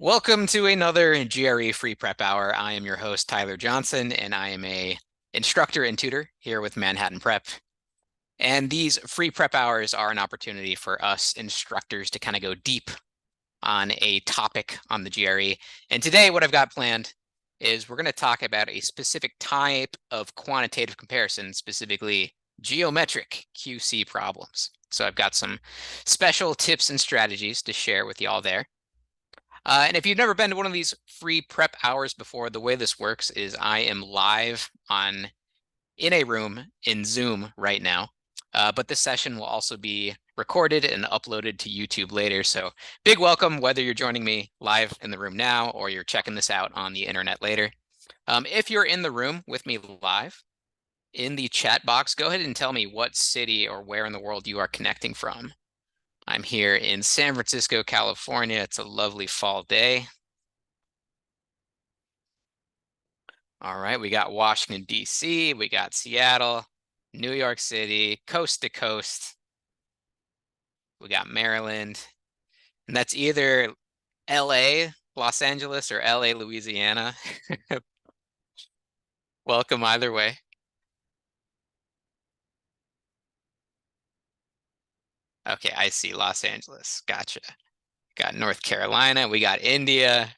Welcome to another GRE Free Prep Hour. I am your host, Tyler Johnson, and I am a instructor and tutor here with Manhattan Prep. And these free prep hours are an opportunity for us instructors to kind of go deep on a topic on the GRE. And today, what I've got planned is we're going to talk about a specific type of quantitative comparison, specifically geometric QC problems. So I've got some special tips and strategies to share with y'all there. And if you've never been to one of these free prep hours before, the way this works is I am live in a room in Zoom right now. But this session will also be recorded and uploaded to YouTube later. So big welcome, whether you're joining me live in the room now or you're checking this out on the internet later. If you're in the room with me live, in the chat box, go ahead and tell me what city or where in the world you are connecting from. I'm here in San Francisco, California. It's a lovely fall day. All right, we got Washington, D.C., we got Seattle, New York City, coast to coast. We got Maryland, and that's either L.A., Los Angeles, or L.A., Louisiana. Welcome either way. Okay, I see Los Angeles. Gotcha. Got North Carolina, we got India.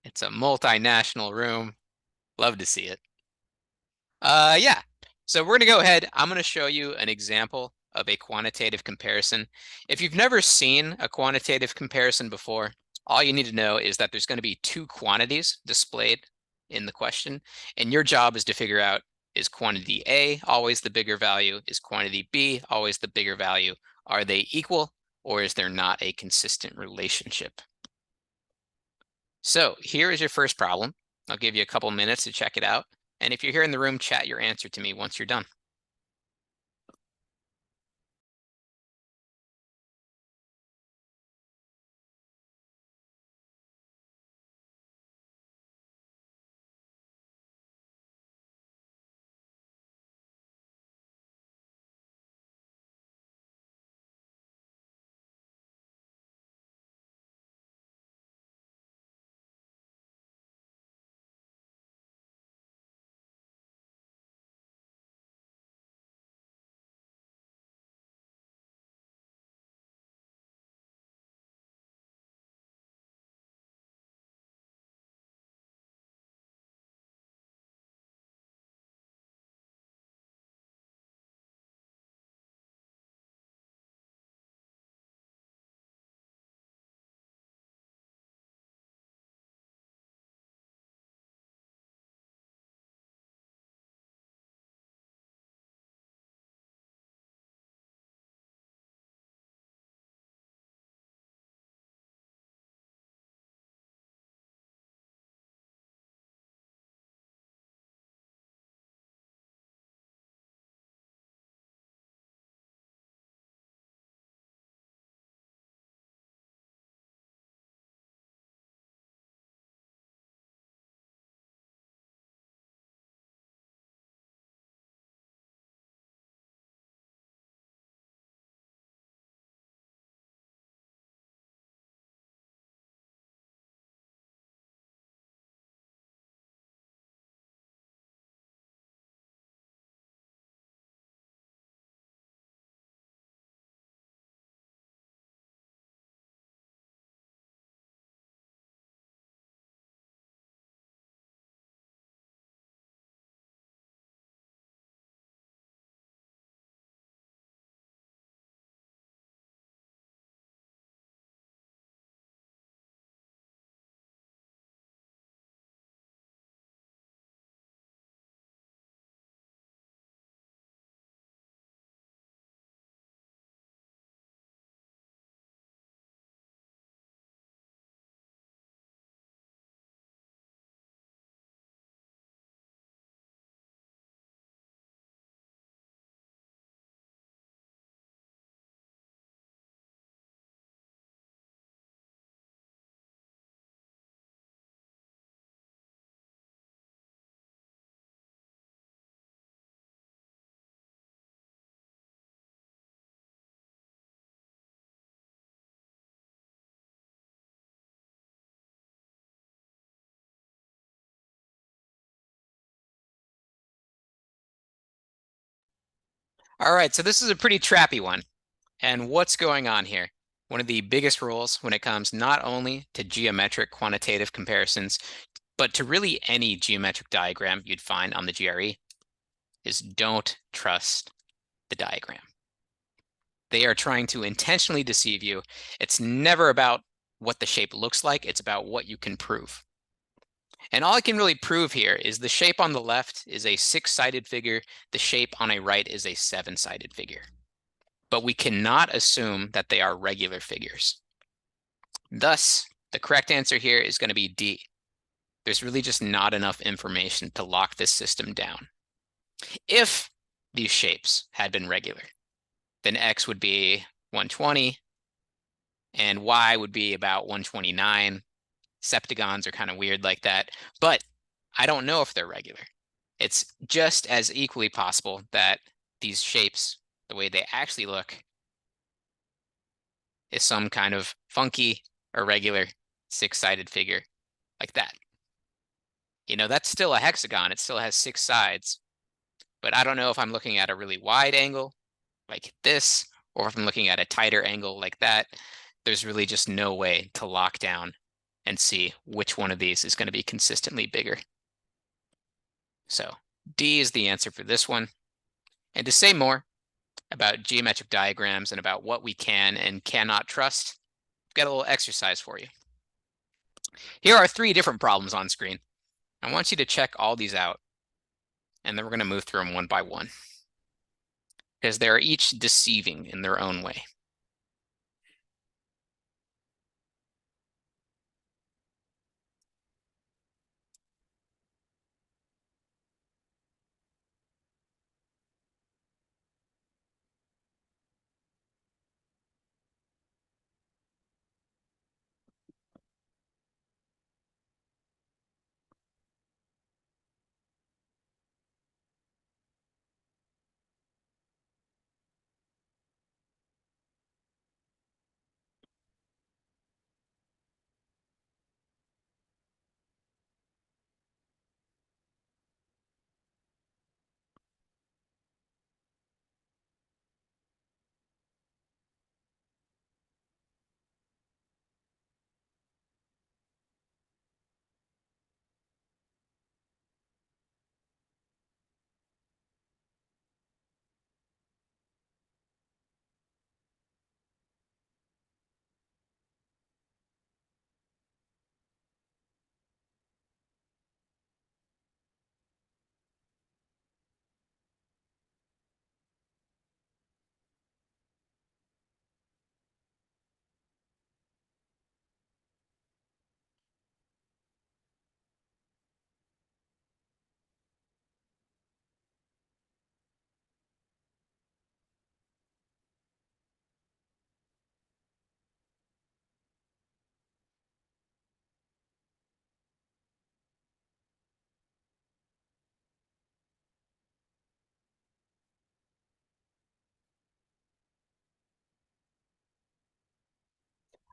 It's a multinational room. Love to see it. Yeah. So we're gonna go ahead. I'm gonna show you an example of a quantitative comparison. If you've never seen a quantitative comparison before, all you need to know is that there's going to be two quantities displayed in the question, and your job is to figure out, is quantity A always the bigger value? Is quantity B always the bigger value? Are they equal, or is there not a consistent relationship? So here is your first problem. I'll give you a couple minutes to check it out. And if you're here in the room, chat your answer to me once you're done. All right, so this is a pretty trappy one. And what's going on here? One of the biggest rules when it comes not only to geometric quantitative comparisons, but to really any geometric diagram you'd find on the GRE is don't trust the diagram. They are trying to intentionally deceive you. It's never about what the shape looks like. It's about what you can prove. And all I can really prove here is the shape on the left is a 6-sided figure. The shape on a right is a 7-sided figure. But we cannot assume that they are regular figures. Thus, the correct answer here is going to be D. There's really just not enough information to lock this system down. If these shapes had been regular, then X would be 120 and Y would be about 129. Septagons are kind of weird like that, but I don't know if they're regular. It's just as equally possible that these shapes, the way they actually look, is some kind of funky, irregular, 6-sided figure like that. You know, that's still a hexagon. It still has 6 sides, but I don't know if I'm looking at a really wide angle like this, or if I'm looking at a tighter angle like that. There's really just no way to lock down and see which one of these is going to be consistently bigger. So D is the answer for this one. And to say more about geometric diagrams and about what we can and cannot trust, I've got a little exercise for you. Here are 3 different problems on screen. I want you to check all these out, and then we're going to move through them one by one, because they're each deceiving in their own way.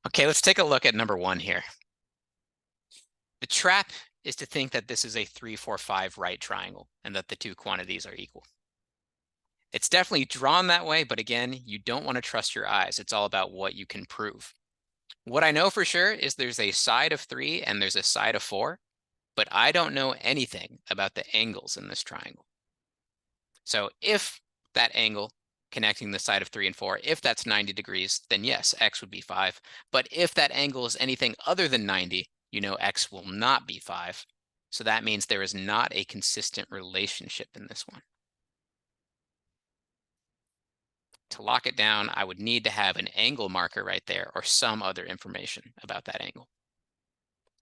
Okay, let's take a look at number 1 here. The trap is to think that this is a 3, 4, 5 right triangle and that the 2 quantities are equal. It's definitely drawn that way, but again, you don't want to trust your eyes. It's all about what you can prove. What I know for sure is there's a side of 3 and there's a side of 4, but I don't know anything about the angles in this triangle. So if that angle connecting the side of 3 and 4, if that's 90 degrees, then yes, X would be 5. But if that angle is anything other than 90, you know X will not be 5. So that means there is not a consistent relationship in this one. To lock it down, I would need to have an angle marker right there or some other information about that angle.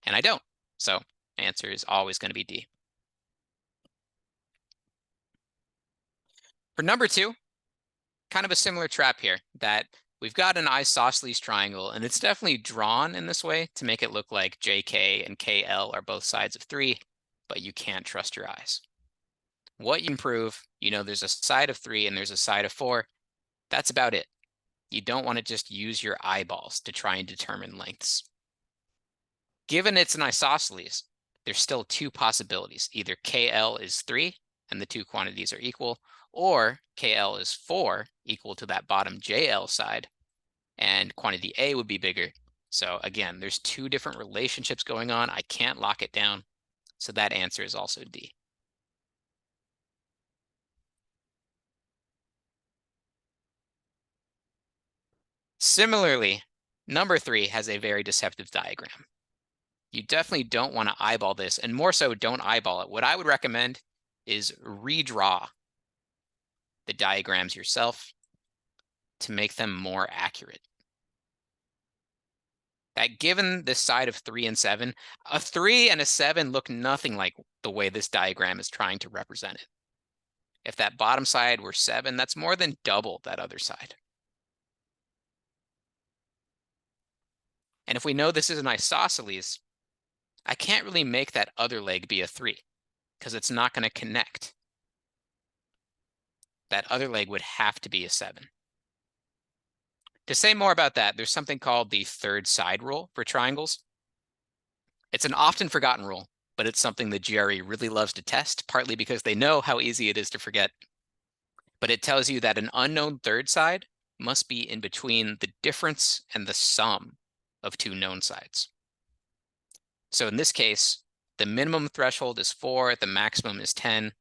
And I don't. So answer is always going to be D. For number 2, kind of a similar trap here, that we've got an isosceles triangle, and it's definitely drawn in this way to make it look like JK and KL are both sides of 3, but you can't trust your eyes. What you can prove, you know, there's a side of 3 and there's a side of 4. That's about it. You don't want to just use your eyeballs to try and determine lengths. Given it's an isosceles, there's still 2 possibilities. Either KL is 3 and the 2 quantities are equal, or KL is 4 equal to that bottom JL side, and quantity A would be bigger. So again, there's two different relationships going on. I can't lock it down. So that answer is also D. Similarly, number 3 has a very deceptive diagram. You definitely don't want to eyeball this, and more so, don't eyeball it. What I would recommend is redraw the diagrams yourself to make them more accurate. That given this side of 3 and 7, a 3 and a 7 look nothing like the way this diagram is trying to represent it. If that bottom side were 7, that's more than double that other side. And if we know this is an isosceles, I can't really make that other leg be a 3 because it's not going to connect. That other leg would have to be a 7. To say more about that, there's something called the third side rule for triangles. It's an often forgotten rule, but it's something the GRE really loves to test, partly because they know how easy it is to forget. But it tells you that an unknown third side must be in between the difference and the sum of two known sides. So in this case, the minimum threshold is 4, the maximum is 10.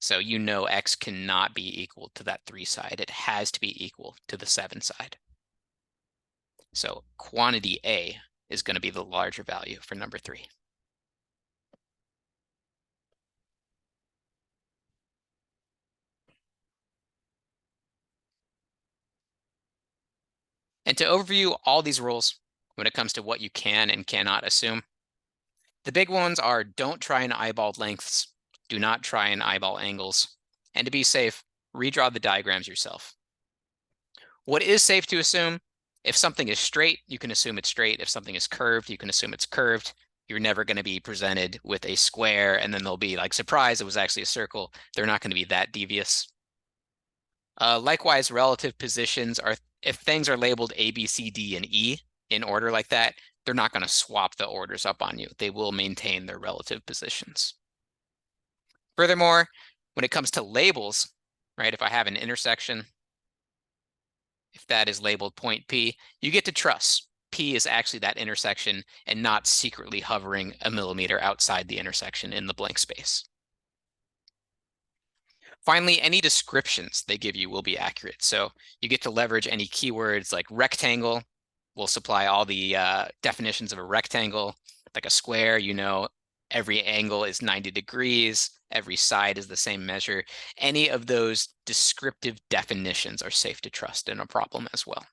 So you know x cannot be equal to that 3 side. It has to be equal to the 7 side. So quantity A is going to be the larger value for number 3. And to overview all these rules when it comes to what you can and cannot assume, the big ones are don't try and eyeball lengths, do not try and eyeball angles, and to be safe, redraw the diagrams yourself. What is safe to assume? If something is straight, you can assume it's straight. If something is curved, you can assume it's curved. You're never going to be presented with a square and then they'll be like, surprise, it was actually a circle. They're not going to be that devious. Likewise, relative positions are, if things are labeled A, B, C, D, and E in order like that, they're not going to swap the orders up on you. They will maintain their relative positions. Furthermore, when it comes to labels, right, if I have an intersection, if that is labeled point P, you get to trust P is actually that intersection and not secretly hovering a millimeter outside the intersection in the blank space. Finally, any descriptions they give you will be accurate. So you get to leverage any keywords like rectangle. Will supply all the definitions of a rectangle. Like a square, you know, every angle is 90 degrees. Every side is the same measure. Any of those descriptive definitions are safe to trust in a problem as well.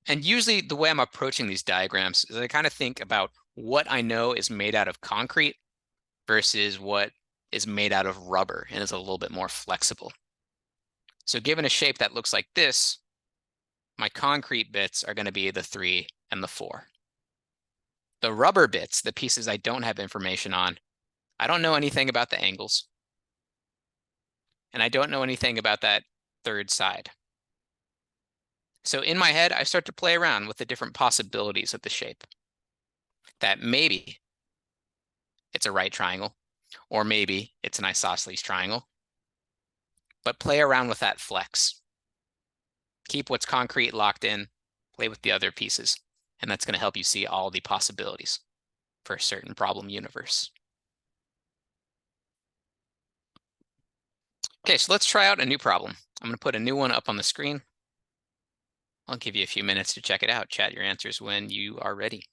And usually the way I'm approaching these diagrams is I kind of think about what I know is made out of concrete versus what is made out of rubber and is a little bit more flexible. So given a shape that looks like this, my concrete bits are going to be the 3 and the 4. The rubber bits, the pieces I don't have information on, I don't know anything about the angles. And I don't know anything about that third side. So in my head, I start to play around with the different possibilities of the shape. That maybe it's a right triangle, or maybe it's an isosceles triangle. But play around with that flex. Keep what's concrete locked in, play with the other pieces, and that's going to help you see all the possibilities for a certain problem universe. Okay, so let's try out a new problem. I'm going to put a new one up on the screen. I'll give you a few minutes to check it out. Chat your answers when you are ready.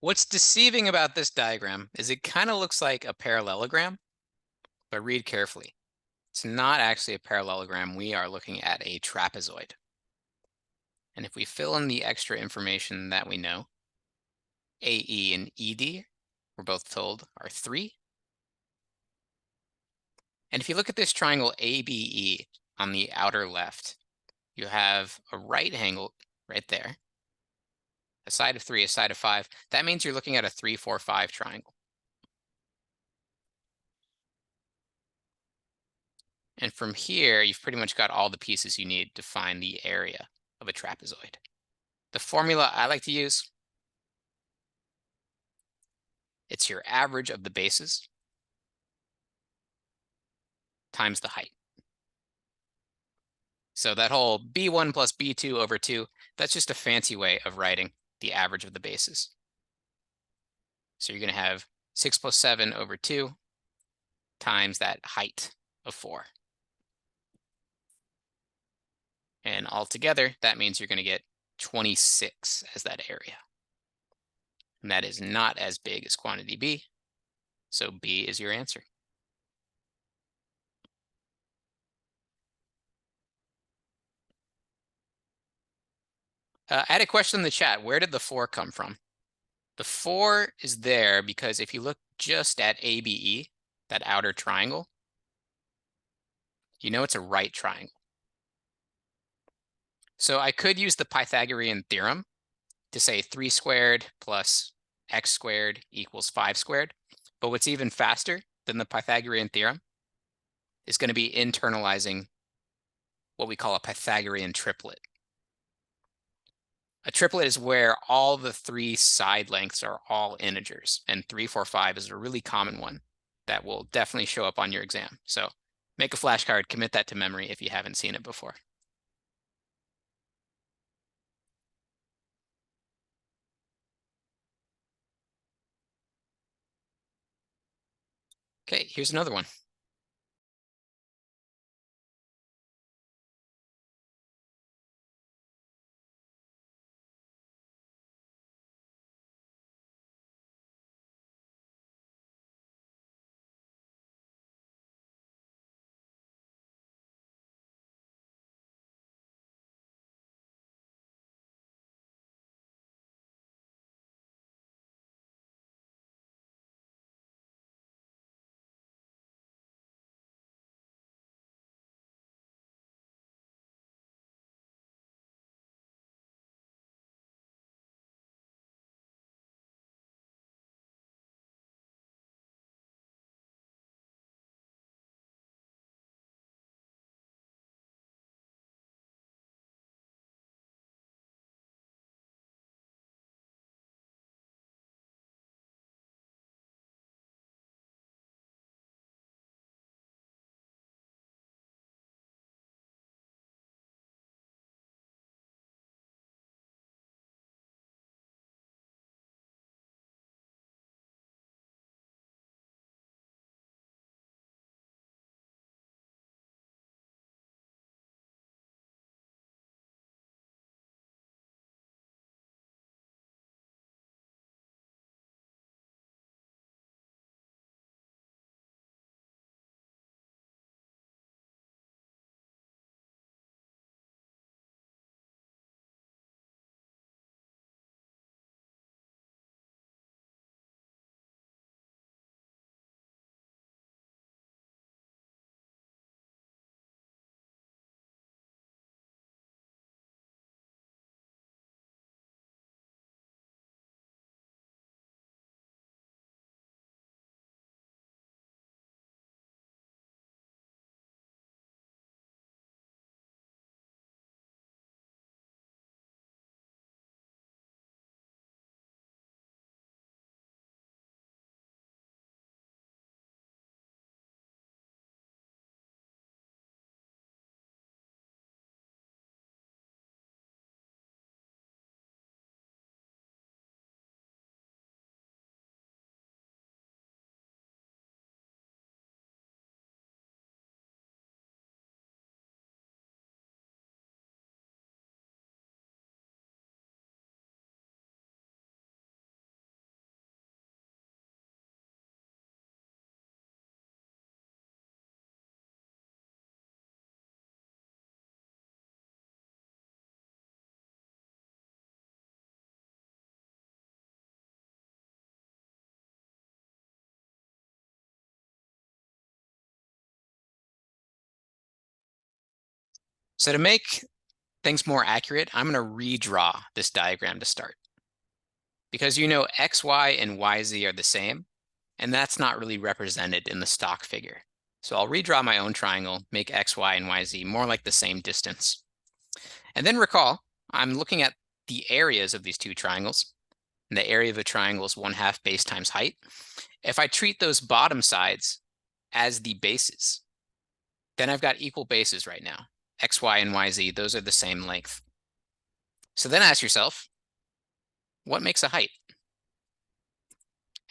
What's deceiving about this diagram is it kind of looks like a parallelogram, but read carefully. It's not actually a parallelogram. We are looking at a trapezoid. And if we fill in the extra information that we know, AE and ED, we're both told, are 3. And if you look at this triangle ABE on the outer left, you have a right angle right there, a side of 3, a side of 5. That means you're looking at a 3, 4, 5 triangle. And from here, you've pretty much got all the pieces you need to find the area of a trapezoid. The formula I like to use, it's your average of the bases times the height. So that whole B1 plus B2 over 2, that's just a fancy way of writing the average of the bases. So you're going to have 6 plus 7 over 2 times that height of 4. And altogether, that means you're going to get 26 as that area. And that is not as big as quantity B, so B is your answer. I had a question in the chat. Where did the 4 come from? The 4 is there because if you look just at ABE, that outer triangle, you know it's a right triangle. So I could use the Pythagorean theorem to say 3 squared plus x squared equals 5 squared. But what's even faster than the Pythagorean theorem is going to be internalizing what we call a Pythagorean triplet. A triplet is where all the 3 side lengths are all integers, and 3, 4, 5 is a really common one that will definitely show up on your exam. So make a flashcard, commit that to memory if you haven't seen it before. Okay, here's another one. So to make things more accurate, I'm going to redraw this diagram to start. Because you know x, y, and yz are the same, and that's not really represented in the stock figure. So I'll redraw my own triangle, make x, y, and yz more like the same distance. And then recall, I'm looking at the areas of these two triangles. And the area of a triangle is 1/2 base times height. If I treat those bottom sides as the bases, then I've got equal bases right now. X, Y, and YZ, those are the same length. So then ask yourself, what makes a height?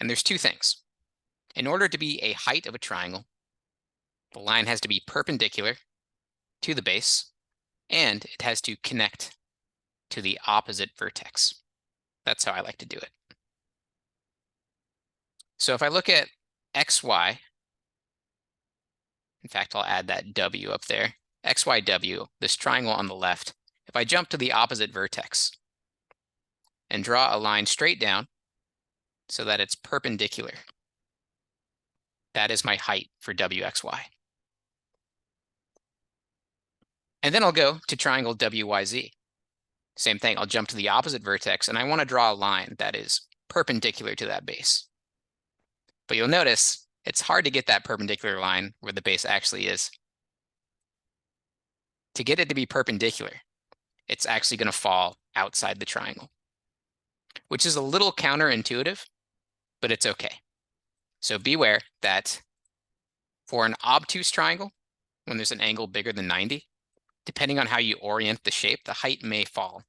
And there's two things. In order to be a height of a triangle, the line has to be perpendicular to the base, and it has to connect to the opposite vertex. That's how I like to do it. So if I look at XY, in fact, I'll add that W up there, XYW, this triangle on the left, if I jump to the opposite vertex and draw a line straight down so that it's perpendicular, that is my height for WXY. And then I'll go to triangle WYZ. Same thing, I'll jump to the opposite vertex and I want to draw a line that is perpendicular to that base. But you'll notice it's hard to get that perpendicular line where the base actually is. To get it to be perpendicular, it's actually going to fall outside the triangle, which is a little counterintuitive, but it's okay. So beware that for an obtuse triangle, when there's an angle bigger than 90, depending on how you orient the shape, the height may fall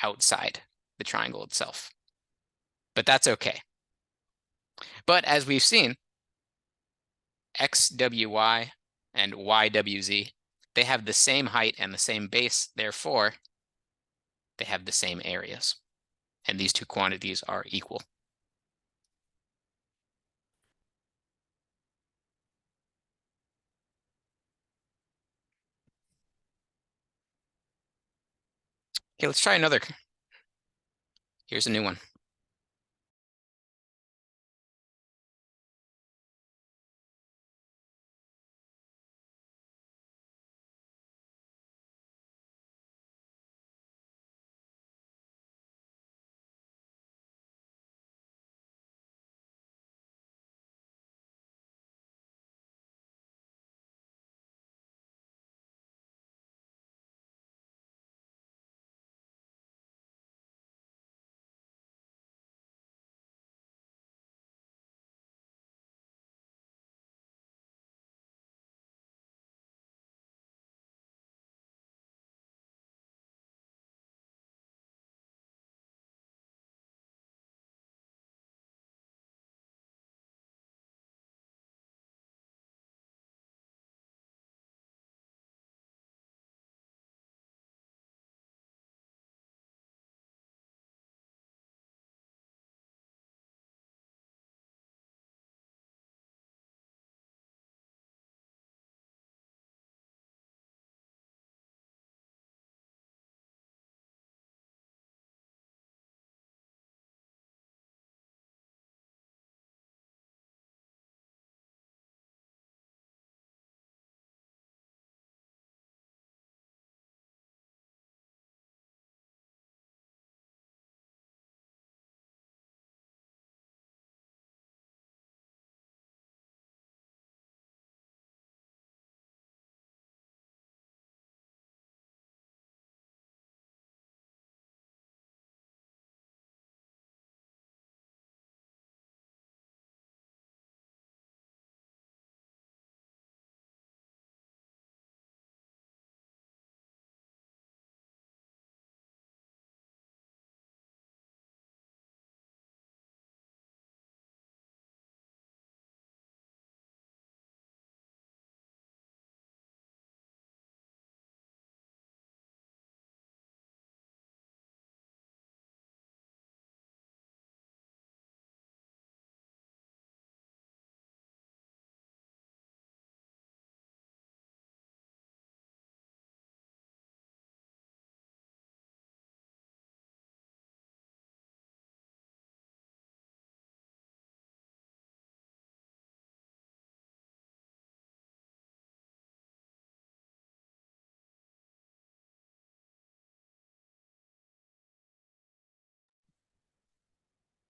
outside the triangle itself. But that's okay. But as we've seen, XWY and YWZ, they have the same height and the same base, therefore, they have the same areas. And these two quantities are equal. Okay, let's try another. Here's a new one.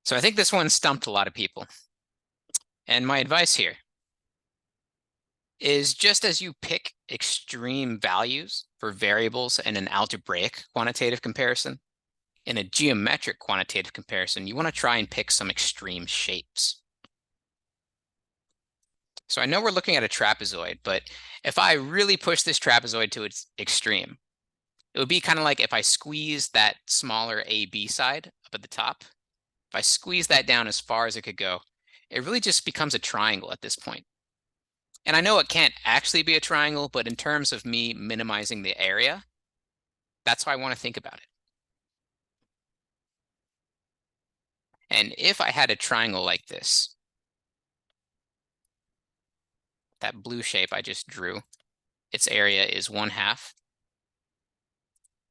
So I think this one stumped a lot of people. And my advice here is just as you pick extreme values for variables in an algebraic quantitative comparison, in a geometric quantitative comparison, you want to try and pick some extreme shapes. So I know we're looking at a trapezoid, but if I really push this trapezoid to its extreme, it would be kind of like if I squeeze that smaller AB side up at the top. If I squeeze that down as far as it could go, it really just becomes a triangle at this point. And I know it can't actually be a triangle, but in terms of me minimizing the area, that's how I want to think about it. And if I had a triangle like this, that blue shape I just drew, its area is 1/2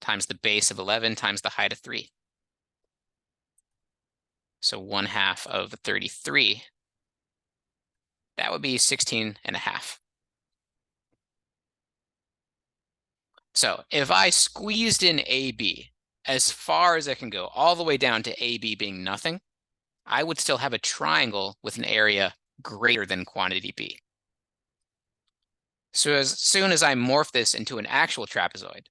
times the base of 11 times the height of 3. So 1/2 of 33, that would be 16.5. So if I squeezed in AB as far as I can go, all the way down to AB being nothing, I would still have a triangle with an area greater than quantity B. So as soon as I morph this into an actual trapezoid,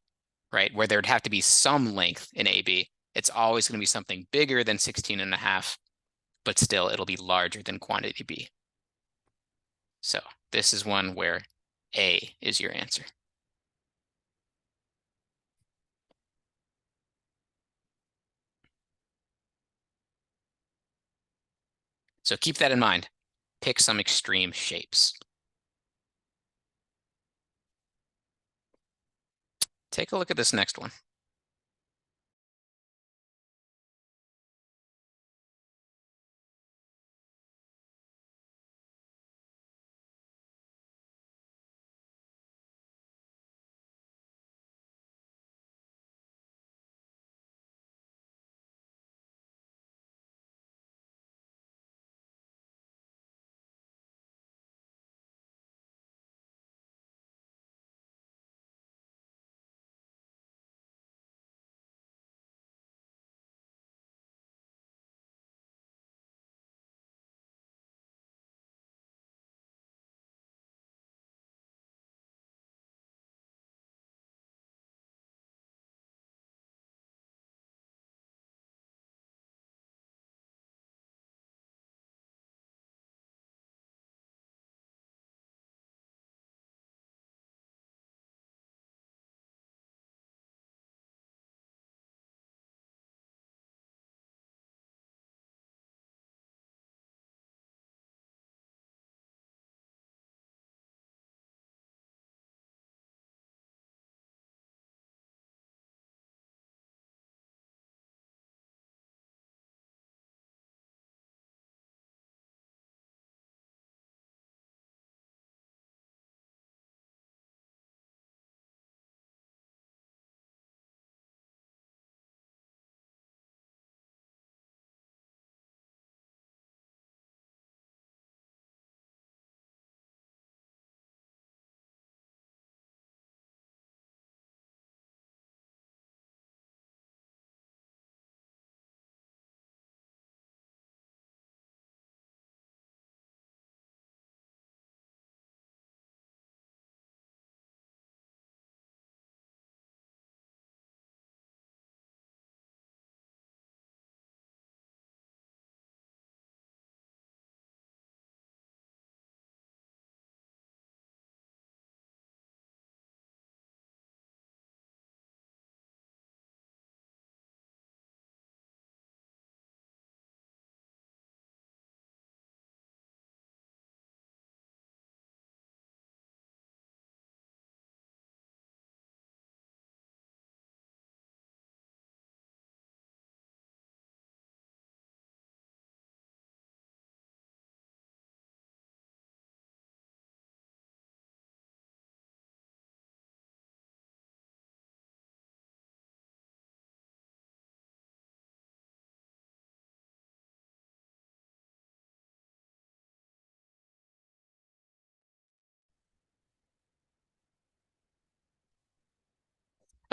right, where there'd have to be some length in AB, it's always going to be something bigger than 16.5, but still it'll be larger than quantity B. So this is one where A is your answer. So keep that in mind. Pick some extreme shapes. Take a look at this next one.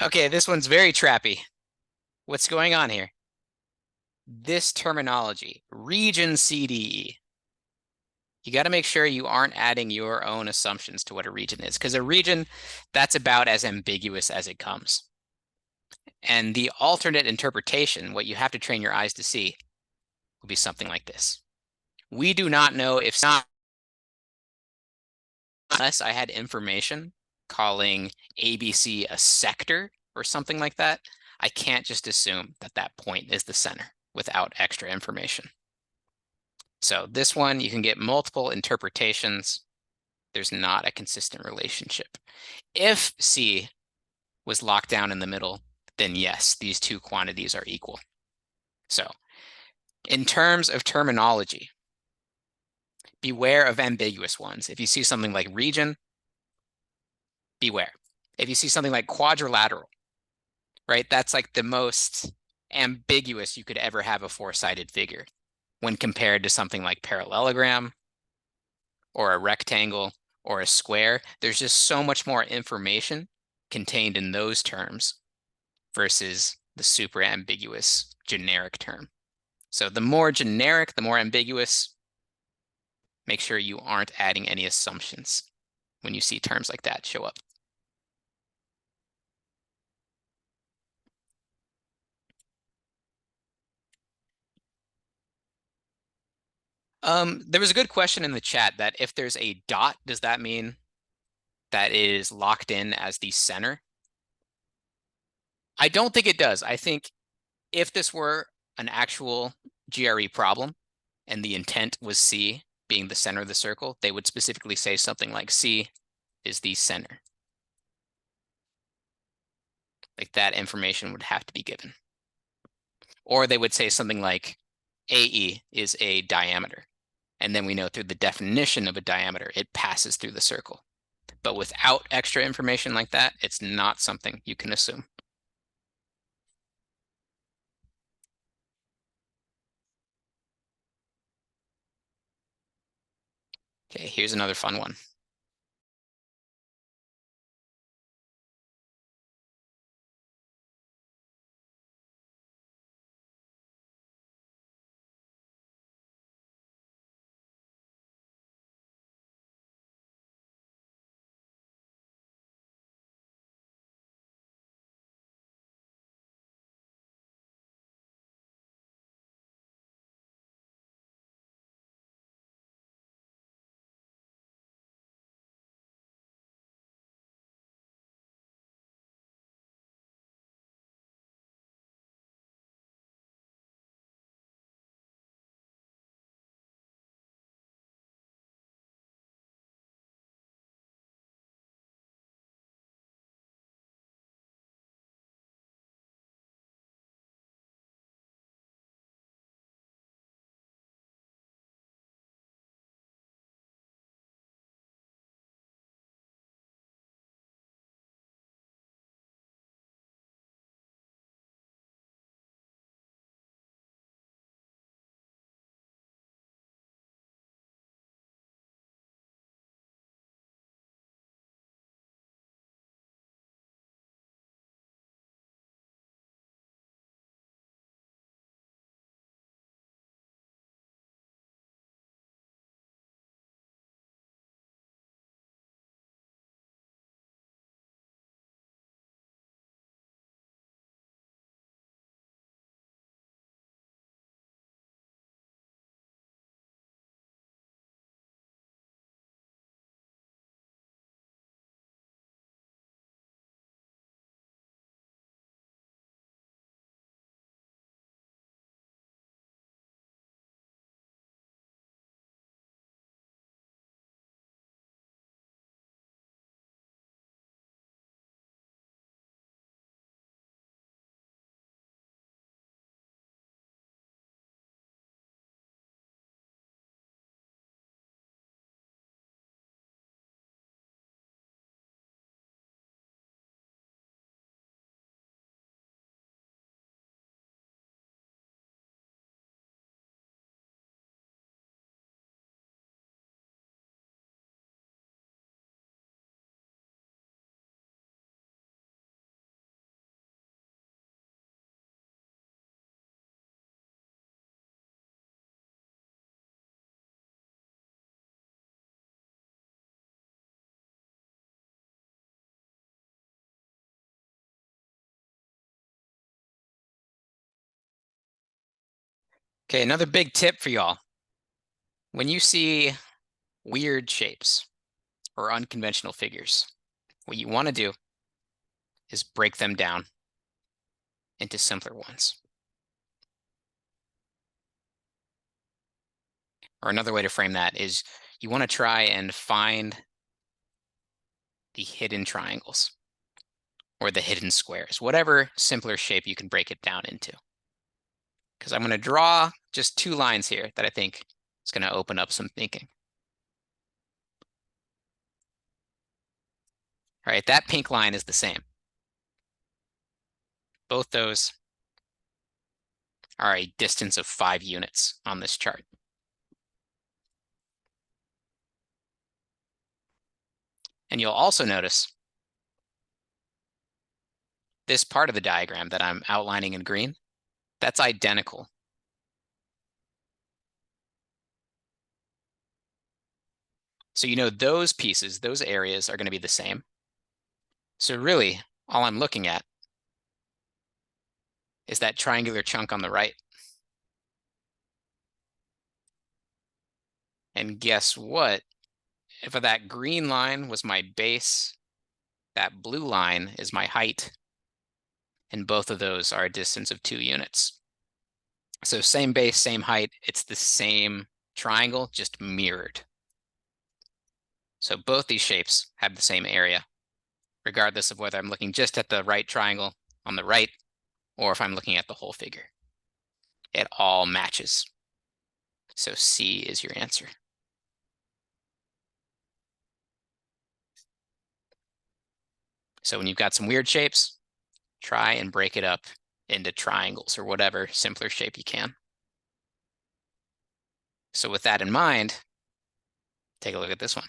Okay, this one's very trappy. What's going on here? this terminology, region CDE, you got to make sure you aren't adding your own assumptions to what a region is, because a region, that's about as ambiguous as it comes. And the alternate interpretation, what you have to train your eyes to see, would be something like this. We do not know if not, unless I had information calling ABC a sector or something like that, I can't just assume that that point is the center without extra information. So this one, you can get multiple interpretations. There's not a consistent relationship. If C was locked down in the middle, then yes, these two quantities are equal. So in terms of terminology, beware of ambiguous ones. If you see something like region, beware. If you see something like quadrilateral, right, that's like the most ambiguous you could ever have a four-sided figure when compared to something like parallelogram or a rectangle or a square. There's just so much more information contained in those terms versus the super ambiguous generic term. So the more generic, the more ambiguous, make sure you aren't adding any assumptions when you see terms like that show up. There was a good question in the chat that if there's a dot, does that mean that it is locked in as the center? I don't think it does. I think if this were an actual GRE problem and the intent was C being the center of the circle, they would specifically say something like C is the center. Like that information would have to be given. Or they would say something like AE is a diameter. And then we know through the definition of a diameter, it passes through the circle. But without extra information like that, it's not something you can assume. Okay, here's another fun one. Okay, another big tip for y'all. When you see weird shapes or unconventional figures, what you want to do is break them down into simpler ones. Or another way to frame that is you want to try and find the hidden triangles or the hidden squares, whatever simpler shape you can break it down into. Because I'm going to draw just two lines here that I think is going to open up some thinking. All right, that pink line is the same. Both those are a distance of 5 units on this chart. And you'll also notice this part of the diagram that I'm outlining in green, that's identical. So you know those pieces, those areas are going to be the same. So really, all I'm looking at is that triangular chunk on the right. And guess what? If that green line was my base, that blue line is my height, and both of those are a distance of 2 units. So same base, same height, it's the same triangle, just mirrored. So both these shapes have the same area, regardless of whether I'm looking just at the right triangle on the right, or if I'm looking at the whole figure. It all matches. So C is your answer. So when you've got some weird shapes, try and break it up into triangles or whatever simpler shape you can. So with that in mind, take a look at this one.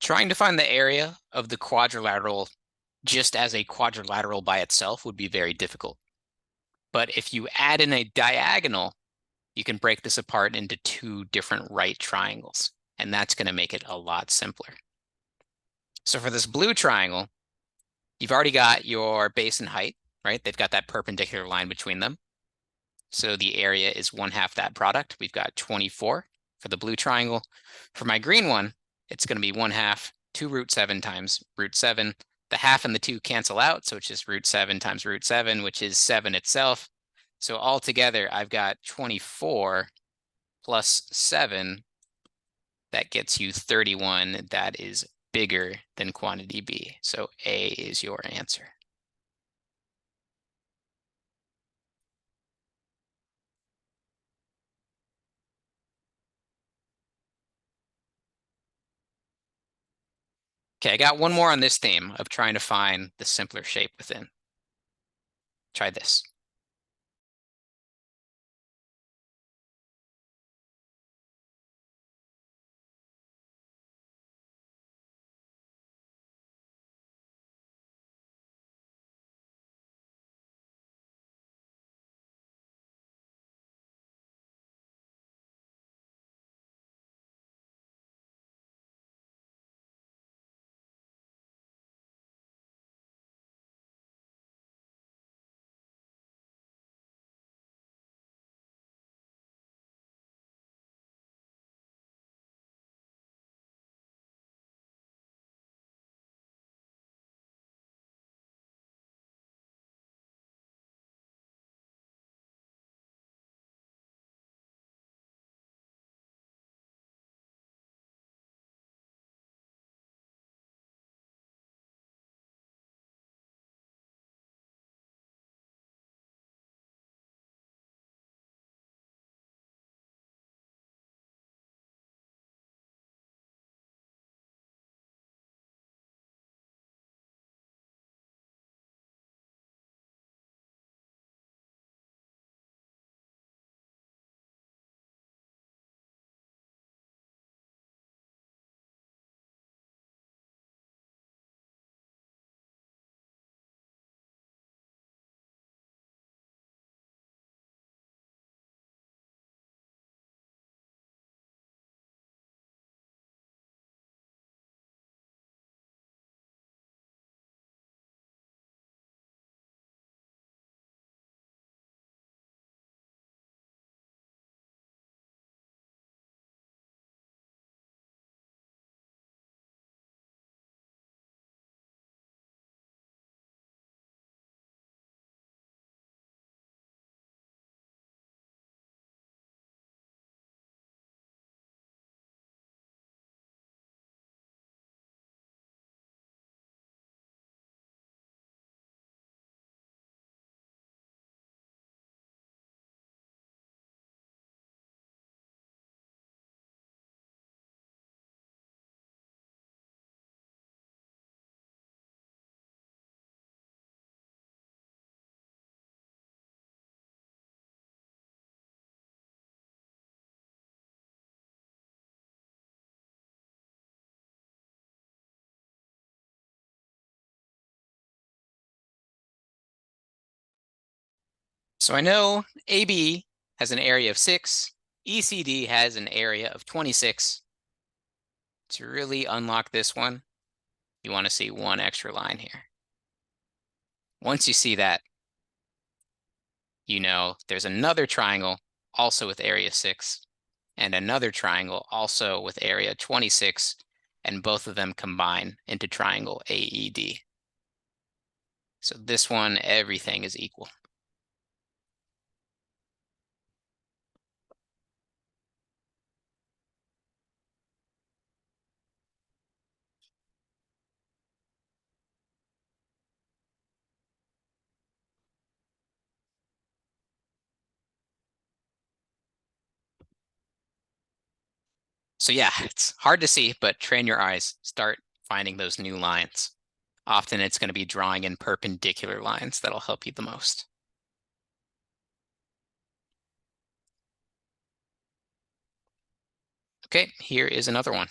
Trying to find the area of the quadrilateral just as a quadrilateral by itself would be very difficult. But if you add in a diagonal, you can break this apart into two different right triangles, and that's going to make it a lot simpler. So for this blue triangle, you've already got your base and height, right? They've got that perpendicular line between them. So the area is 1/2 that product. We've got 24 for the blue triangle. For my green one, it's going to be 1/2 2 root 7 times root 7. The half and the 2 cancel out, so it's just root 7 times root 7, which is 7 itself. So altogether, I've got 24 plus 7. That gets you 31. That is bigger than quantity B. So A is your answer. Okay, I got one more on this theme of trying to find the simpler shape within. Try this. So I know AB has an area of 6, ECD has an area of 26. To really unlock this one, you want to see one extra line here. Once you see that, you know there's another triangle also with area 6 and another triangle also with area 26, and both of them combine into triangle AED. So this one, everything is equal. So yeah, it's hard to see, but train your eyes. Start finding those new lines. Often it's going to be drawing in perpendicular lines that'll help you the most. Okay, here is another one.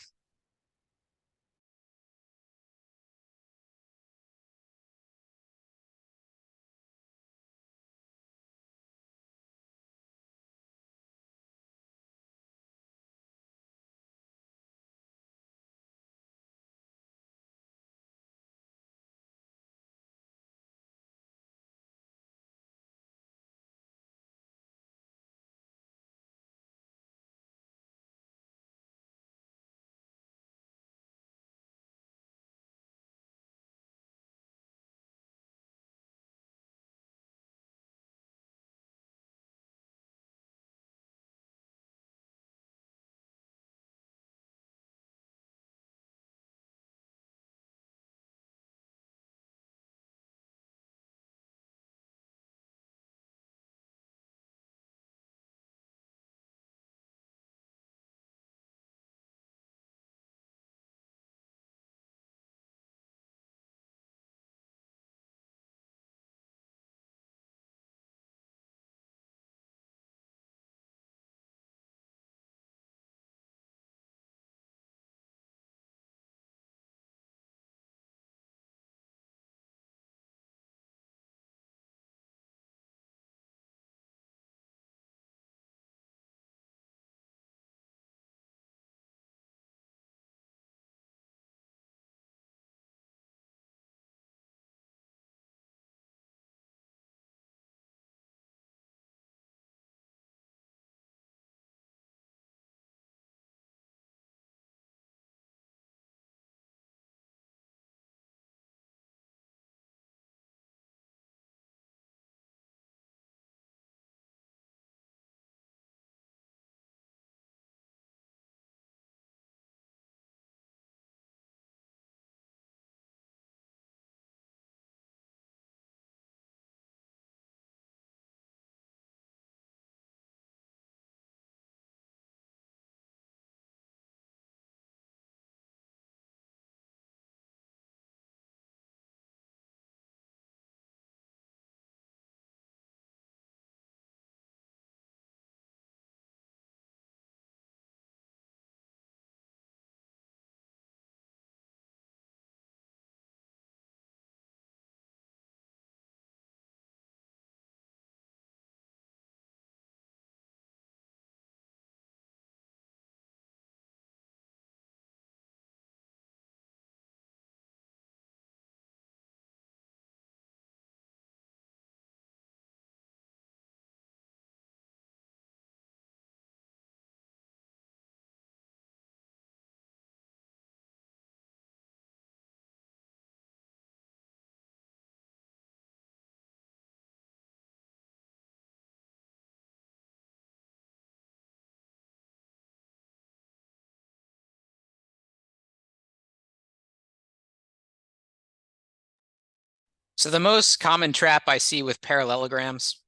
So the most common trap I see with parallelograms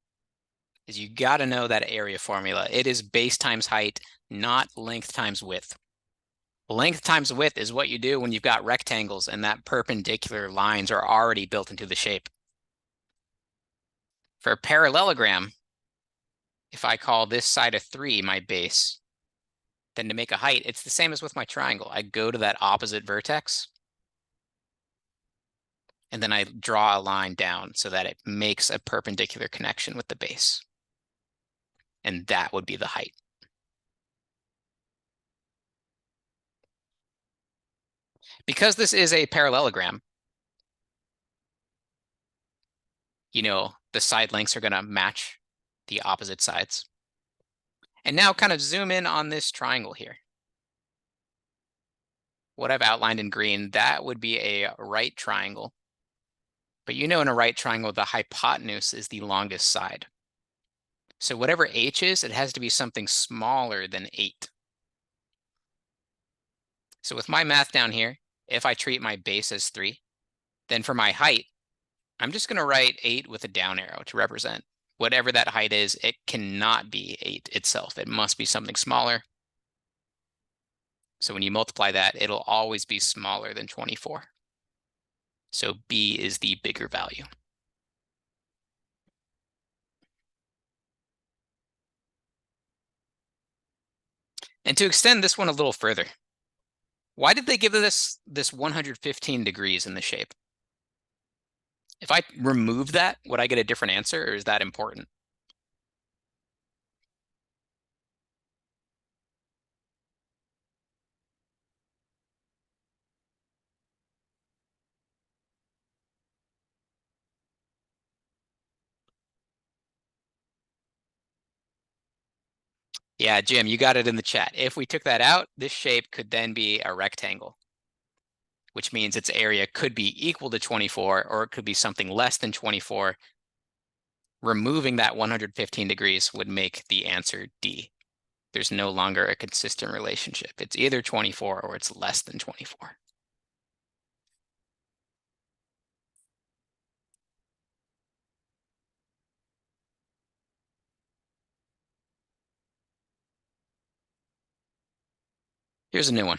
is you got to know that area formula. It is base times height, not length times width. Length times width is what you do when you've got rectangles and that perpendicular lines are already built into the shape. For a parallelogram, if I call this side of 3 my base, then to make a height, it's the same as with my triangle. I go to that opposite vertex, and then I draw a line down so that it makes a perpendicular connection with the base. And that would be the height. Because this is a parallelogram, the side lengths are going to match the opposite sides. And now kind of zoom in on this triangle here. What I've outlined in green, that would be a right triangle. But in a right triangle, the hypotenuse is the longest side. So whatever h is, it has to be something smaller than 8. So with my math down here, if I treat my base as 3, then for my height, I'm just going to write 8 with a down arrow to represent whatever that height is. It cannot be 8 itself. It must be something smaller. So when you multiply that, it'll always be smaller than 24. So B is the bigger value. And to extend this one a little further, why did they give this 115 degrees in the shape? If I remove that, would I get a different answer, or is that important? Yeah, Jim, you got it in the chat. If we took that out, this shape could then be a rectangle, which means its area could be equal to 24, or it could be something less than 24. Removing that 115 degrees would make the answer D. There's no longer a consistent relationship. It's either 24 or it's less than 24. Here's a new one.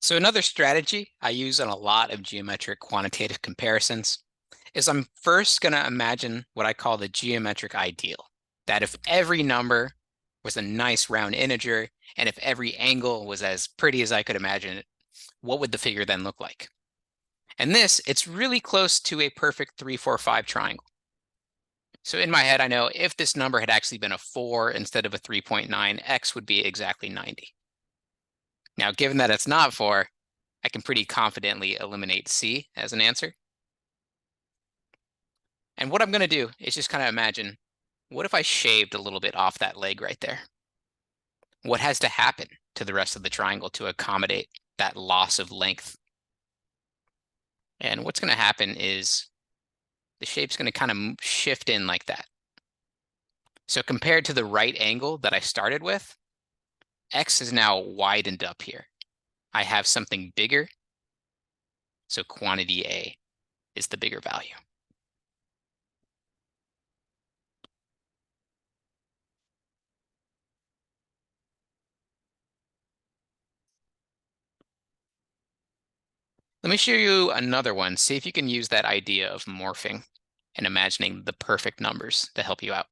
So another strategy I use on a lot of geometric quantitative comparisons is I'm first going to imagine what I call the geometric ideal. That if every number was a nice round integer, and if every angle was as pretty as I could imagine it, what would the figure then look like? And it's really close to a perfect 3, 4, 5 triangle. So in my head, I know if this number had actually been a 4 instead of a 3.9, x would be exactly 90. Now, given that it's not 4, I can pretty confidently eliminate C as an answer. And what I'm going to do is just kind of imagine, what if I shaved a little bit off that leg right there? What has to happen to the rest of the triangle to accommodate that loss of length? And what's going to happen is the shape's going to kind of shift in like that. So compared to the right angle that I started with, x is now widened up here. I have something bigger, so quantity A is the bigger value. Let me show you another one. See if you can use that idea of morphing and imagining the perfect numbers to help you out.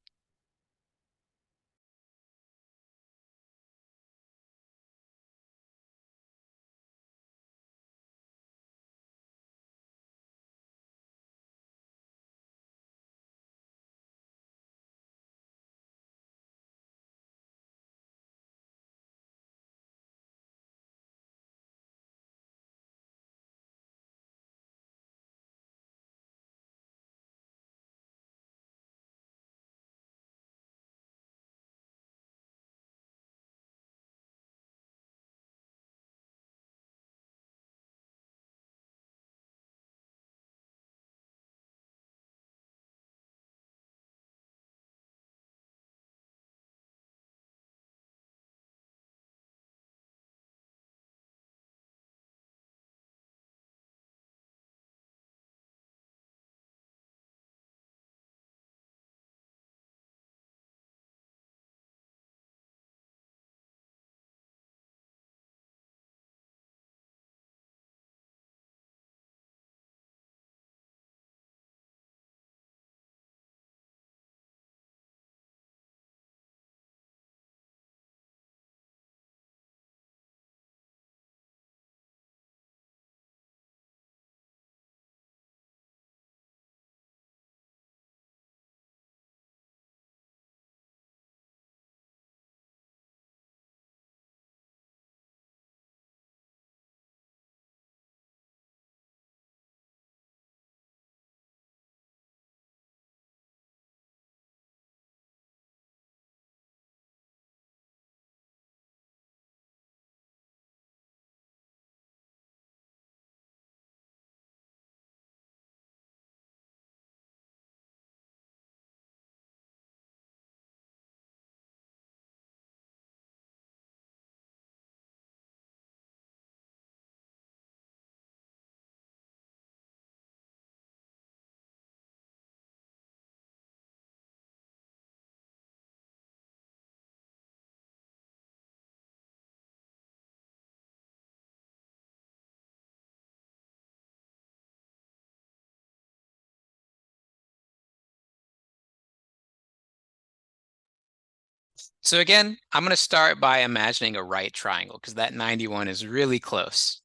So again, I'm going to start by imagining a right triangle because that 91 is really close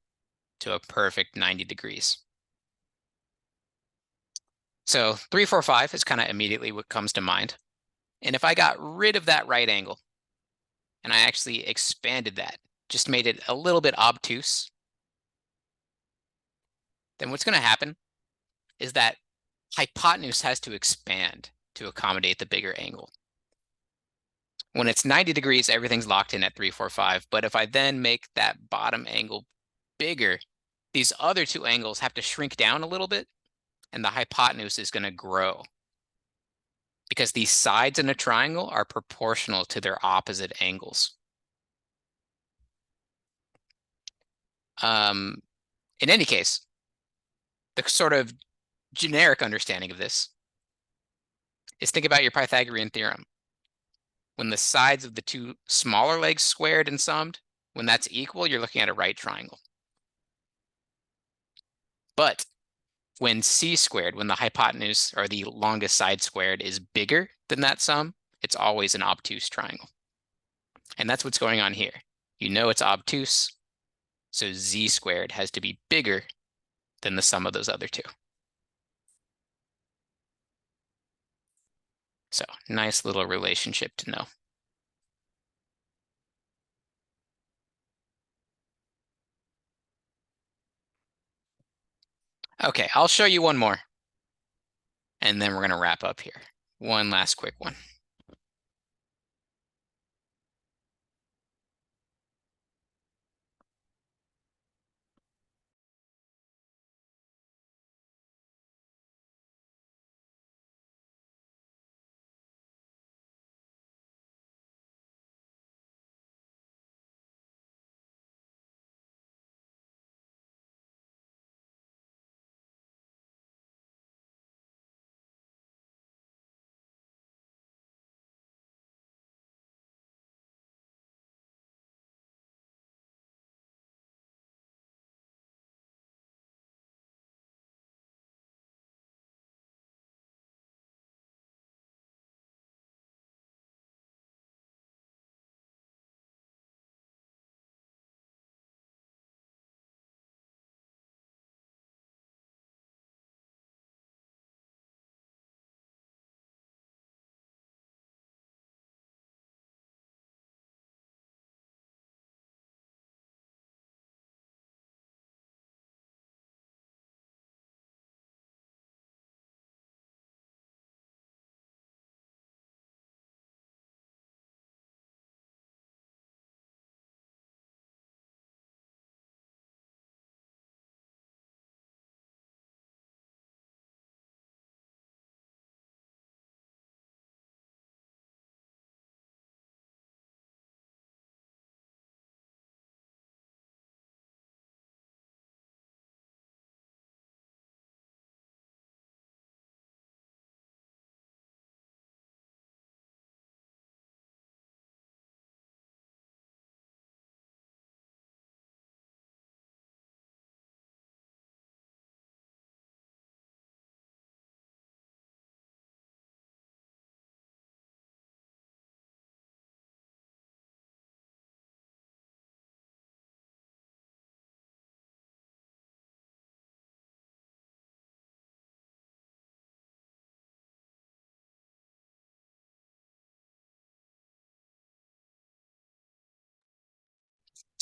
to a perfect 90 degrees. So 3, 4, 5 is kind of immediately what comes to mind. And if I got rid of that right angle and I actually expanded that, just made it a little bit obtuse, then what's going to happen is that hypotenuse has to expand to accommodate the bigger angle. When it's 90 degrees, everything's locked in at 3, 4, 5. But if I then make that bottom angle bigger, these other two angles have to shrink down a little bit, and the hypotenuse is going to grow because these sides in a triangle are proportional to their opposite angles. In any case, the sort of generic understanding of this is think about your Pythagorean theorem. When the sides of the two smaller legs squared and summed, when that's equal, you're looking at a right triangle. But when c squared, when the hypotenuse or the longest side squared is bigger than that sum, it's always an obtuse triangle. And that's what's going on here. You know it's obtuse, so z squared has to be bigger than the sum of those other two. So nice little relationship to know. Okay, I'll show you one more, and then we're going to wrap up here. One last quick one.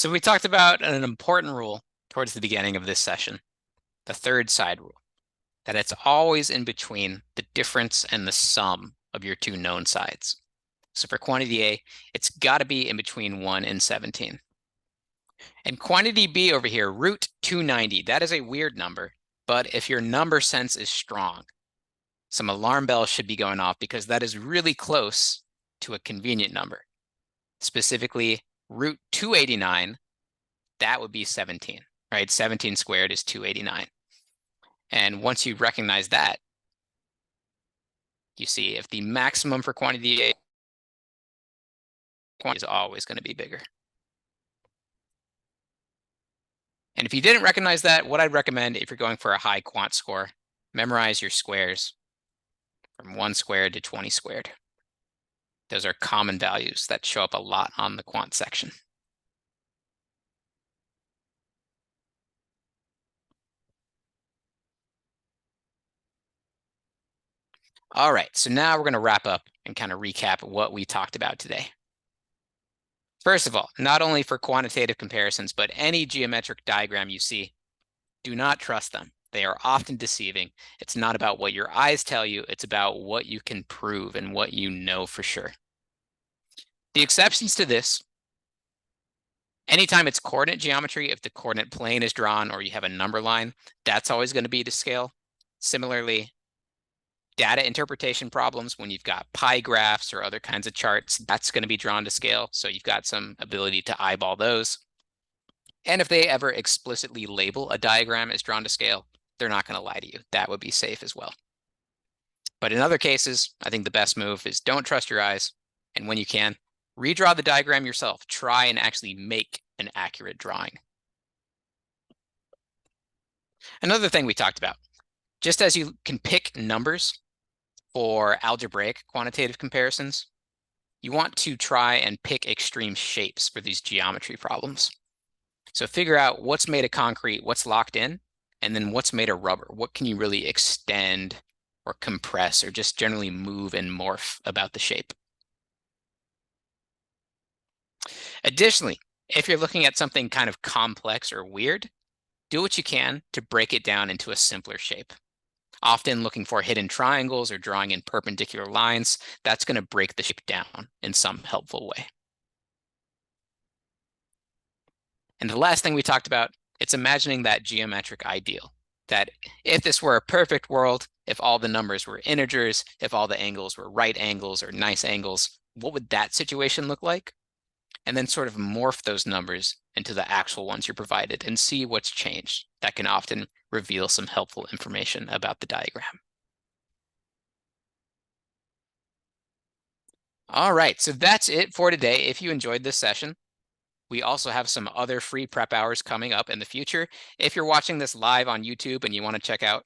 So we talked about an important rule towards the beginning of this session, the third side rule, that it's always in between the difference and the sum of your two known sides. So for quantity A, it's got to be in between 1 and 17. And quantity B over here, root 290, that is a weird number, but if your number sense is strong, some alarm bells should be going off because that is really close to a convenient number. Specifically, root 289, that would be 17, right? 17 squared is 289. And once you recognize that, you see if the maximum for quantity A is always going to be bigger. And if you didn't recognize that, what I'd recommend if you're going for a high quant score, memorize your squares from 1 squared to 20 squared. Those are common values that show up a lot on the quant section. All right, so now we're going to wrap up and kind of recap what we talked about today. First of all, not only for quantitative comparisons, but any geometric diagram you see, do not trust them. They are often deceiving. It's not about what your eyes tell you, it's about what you can prove and what you know for sure. The exceptions to this, anytime it's coordinate geometry, if the coordinate plane is drawn or you have a number line, that's always going to be to scale. Similarly, data interpretation problems, when you've got pie graphs or other kinds of charts, that's going to be drawn to scale. So you've got some ability to eyeball those. And if they ever explicitly label a diagram as drawn to scale, they're not going to lie to you. That would be safe as well. But in other cases, I think the best move is don't trust your eyes. And when you can, redraw the diagram yourself. Try and actually make an accurate drawing. Another thing we talked about, just as you can pick numbers for algebraic quantitative comparisons, you want to try and pick extreme shapes for these geometry problems. So figure out what's made of concrete, what's locked in, and then what's made of rubber. What can you really extend or compress or just generally move and morph about the shape? Additionally, if you're looking at something kind of complex or weird, do what you can to break it down into a simpler shape. Often looking for hidden triangles or drawing in perpendicular lines, that's going to break the shape down in some helpful way. And the last thing we talked about, it's imagining that geometric ideal, that if this were a perfect world, if all the numbers were integers, if all the angles were right angles or nice angles, what would that situation look like? And then sort of morph those numbers into the actual ones you're provided and see what's changed. That can often reveal some helpful information about the diagram. All right, so that's it for today. If you enjoyed this session, we also have some other free prep hours coming up in the future. If you're watching this live on YouTube and you want to check out,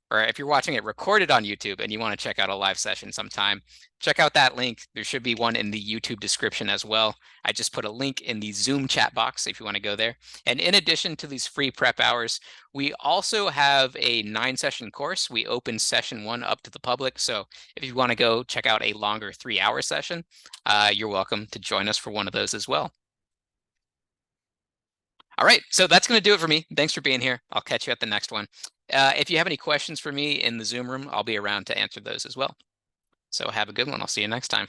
or if you're watching it recorded on YouTube and you want to check out a live session sometime, check out that link. There should be one in the YouTube description as well. I just put a link in the Zoom chat box if you want to go there. And in addition to these free prep hours, we also have a 9-session course. We open session 1 up to the public. So if you want to go check out a longer 3-hour session, you're welcome to join us for one of those as well. All right, so that's going to do it for me. Thanks for being here. I'll catch you at the next one. If you have any questions for me in the Zoom room, I'll be around to answer those as well. So have a good one. I'll see you next time.